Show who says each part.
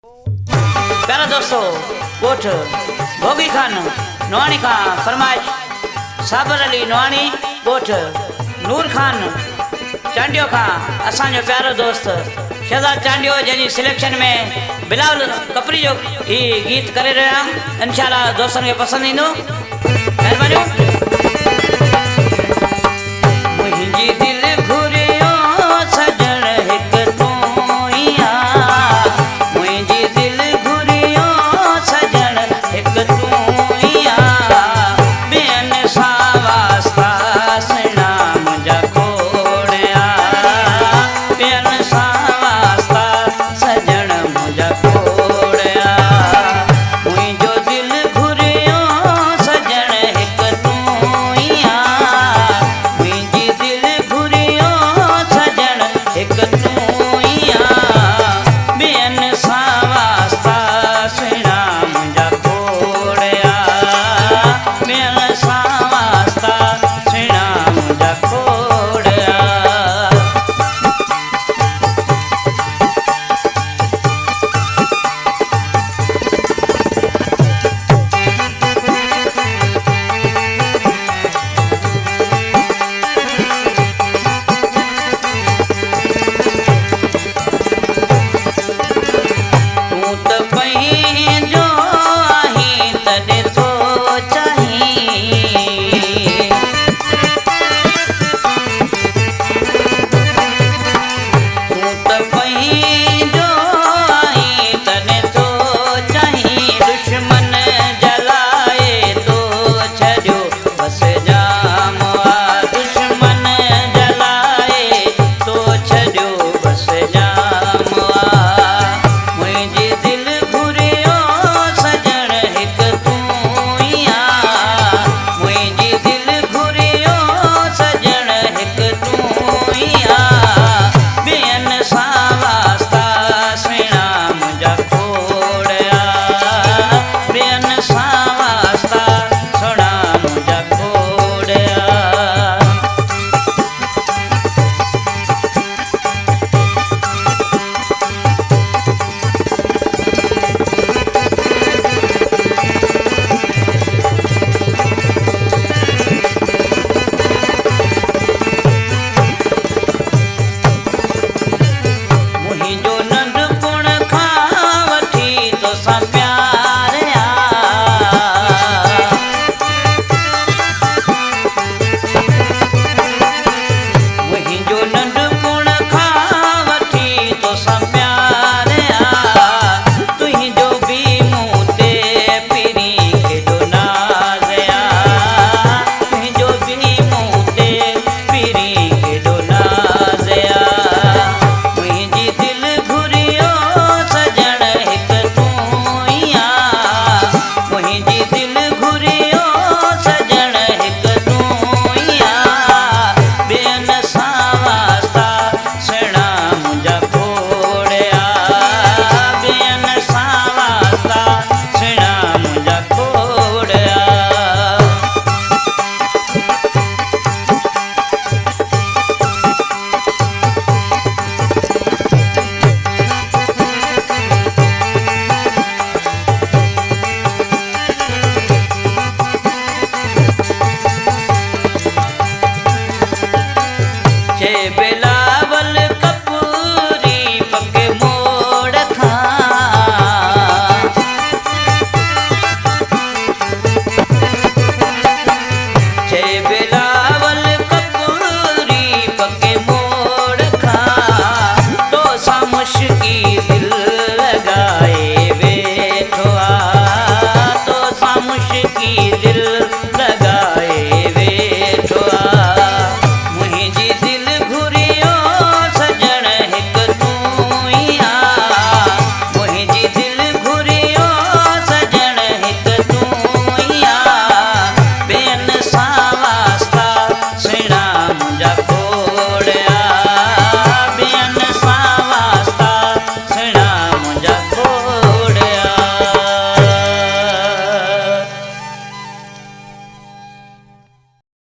Speaker 1: प्यारा दोस्तों, कोठ भोगी खान नवाणी का फरमाइश साबर अली नवाणी कोठ नूर खान चांडियो का असांजो प्यारो दोस्त शहजाद चांडियो जैसी सिलेक्शन में बिलावल कपरी जो ही गीत करे रहा। इंशाल्लाह दोस्तों के पसंद ईंदो। मेहरबानी। मुंहिंजी दिल घुरियो सजण हिक तूं ई आ, मुंहिंजी दिल घुरियो सजण हिक तूं ई आ, ॿियनि सां वास्ता सुहिणा मुंहिंजा खोड़िया, ॿियनि सां वास्ता सजण मुंहिंजा खोड़िया, मुंहिंजो दिल घुरियो सजण हिक तूं ई आ, मुंहिंजी दिल घुरियो सजण हिक तूं ई आ, ॿियनि सां वास्ता सुहिणा मुंहिंजा खोड़िया, ॿियनि सां वास्ता सुहिणा मुंहिंजा खोड़िया। तूं त पंहिंजो आहीं तॾहिं थो चाहीं, तूं त पंहिंजो आहीं तॾहिं थो चाहीं, दुश्मन जलाए थो छॾियो बसि जाम आ, दुश्मन जलाए थो छॾियो बसि जाम आ, मुंहिंजी दिल घुरियो सजण हिक तूं ई आ, मुंहिंजी दिल घुरियो सजण हिक तूं ई आ, ॿियनि सां वास्ता सुहिणा मुंहिंजा खोड़िया, ॿियनि सां वास्ता सुहिणा मुंहिंजा खोड़िया। मुंहिंजो नंढपुण खां वठी तोसां